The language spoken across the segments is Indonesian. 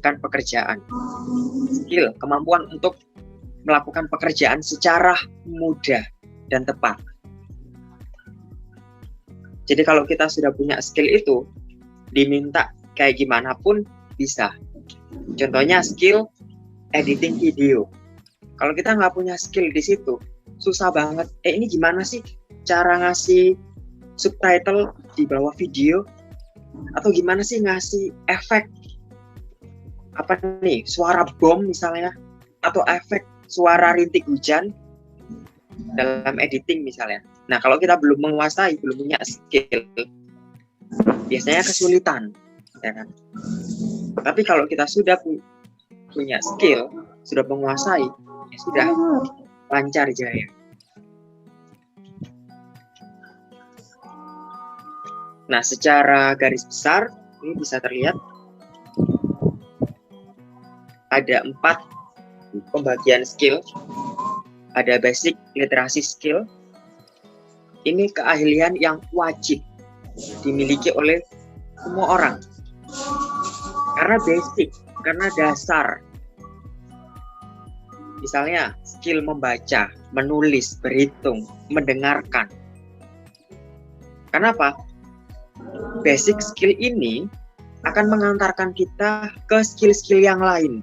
melakukan pekerjaan. Skill, kemampuan untuk melakukan pekerjaan secara mudah dan tepat. Jadi kalau kita sudah punya skill itu, diminta kayak gimana pun bisa. Contohnya skill editing video. Kalau kita nggak punya skill di situ, susah banget. Ini gimana sih cara ngasih subtitle di bawah video? Atau gimana sih ngasih efek apa nih, suara bom misalnya, atau efek suara rintik hujan dalam editing misalnya. Nah, kalau kita belum menguasai, belum punya skill, biasanya kesulitan, ya kan? Tapi kalau kita sudah punya skill, sudah menguasai, ya sudah lancar jaya. Nah, secara garis besar ini bisa terlihat ada 4 pembagian skill. Ada basic literasi skill. Ini keahlian yang wajib dimiliki oleh semua orang. Karena basic, karena dasar. Misalnya skill membaca, menulis, berhitung, mendengarkan. Kenapa? Basic skill ini akan mengantarkan kita ke skill-skill yang lain.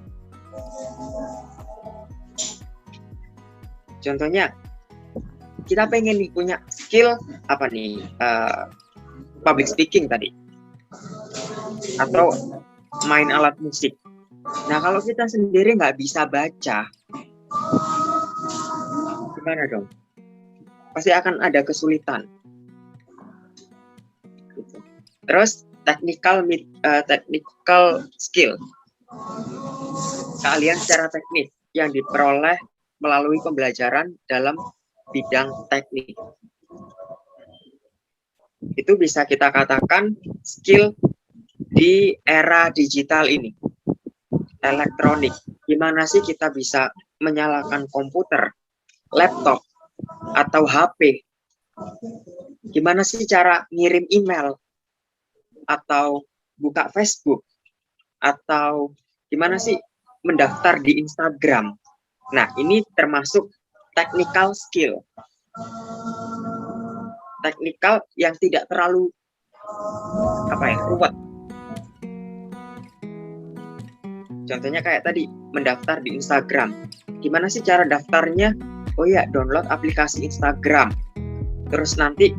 Contohnya, kita pengen nih punya skill apa nih, public speaking tadi, atau main alat musik. Nah, kalau kita sendiri nggak bisa baca, gimana dong? Pasti akan ada kesulitan. Terus technical skill, keahlian secara teknis yang diperoleh melalui pembelajaran dalam bidang teknik. Itu bisa kita katakan skill di era digital ini, elektronik. Gimana sih kita bisa menyalakan komputer, laptop, atau HP? Gimana sih cara ngirim email, atau buka Facebook, atau gimana sih mendaftar di Instagram? Nah, ini termasuk technical skill. Technical yang tidak terlalu ruwet. Contohnya kayak tadi, mendaftar di Instagram. Gimana sih cara daftarnya? Oh ya, download aplikasi Instagram. Terus nanti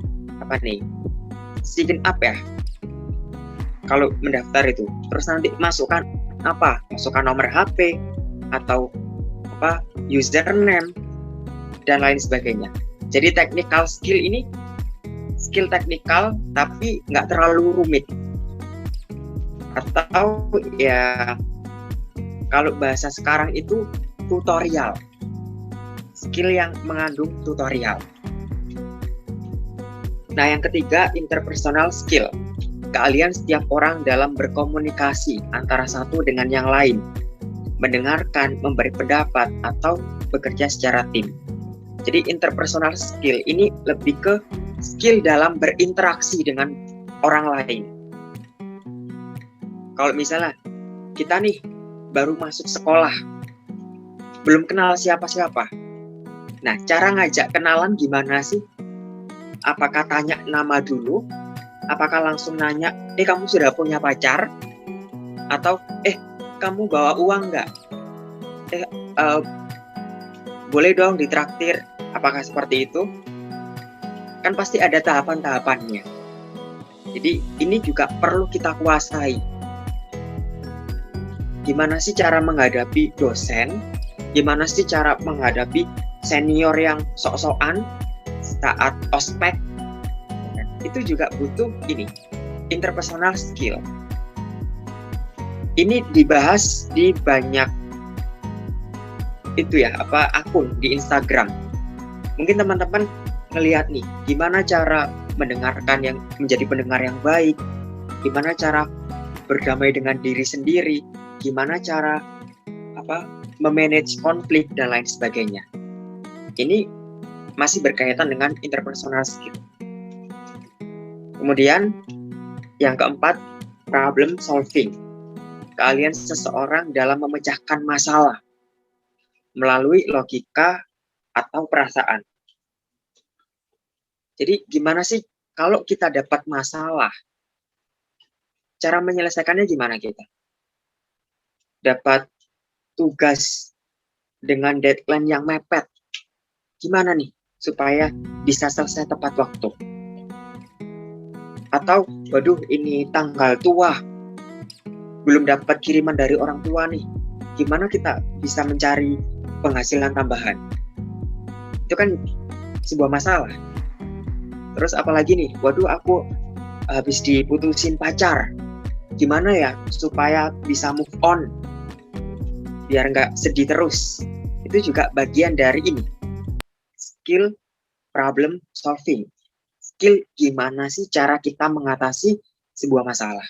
sign up ya. Kalau mendaftar itu, terus nanti masukkan nomor HP atau username dan lain sebagainya. Jadi technical skill ini skill teknikal tapi nggak terlalu rumit. Atau ya kalau bahasa sekarang itu tutorial. Skill yang mengandung tutorial. Nah, yang ketiga, interpersonal skill. Keahlian setiap orang dalam berkomunikasi antara satu dengan yang lain, mendengarkan, memberi pendapat, atau bekerja secara tim. Jadi interpersonal skill ini lebih ke skill dalam berinteraksi dengan orang lain. Kalau misalnya kita nih baru masuk sekolah, belum kenal siapa-siapa. Nah, cara ngajak kenalan gimana sih? Apakah tanya nama dulu? Apakah langsung nanya, kamu sudah punya pacar? Atau, kamu bawa uang nggak? Boleh dong ditraktir. Apakah seperti itu? Kan pasti ada tahapan-tahapannya. Jadi ini juga perlu kita kuasai. Gimana sih cara menghadapi dosen? Gimana sih cara menghadapi senior yang sok-sokan saat ospek? Itu juga butuh interpersonal skill. Ini dibahas di banyak akun di Instagram. Mungkin teman-teman ngelihat nih, gimana cara mendengarkan yang menjadi pendengar yang baik, gimana cara berdamai dengan diri sendiri, gimana cara memanage konflik dan lain sebagainya. Ini masih berkaitan dengan interpersonal skill. Kemudian yang keempat, problem solving. keahlian seseorang dalam memecahkan masalah melalui logika atau perasaan. Jadi gimana sih kalau kita dapat masalah, cara menyelesaikannya gimana kita? Dapat tugas dengan deadline yang mepet, gimana nih supaya bisa selesai tepat waktu? Atau, waduh ini tanggal tua, belum dapat kiriman dari orang tua nih, gimana kita bisa mencari penghasilan tambahan? Itu kan sebuah masalah. Terus apalagi nih, waduh aku habis diputusin pacar, gimana ya supaya bisa move on, biar nggak sedih terus? Itu juga bagian dari ini, skill problem solving. Skill gimana sih cara kita mengatasi sebuah masalah.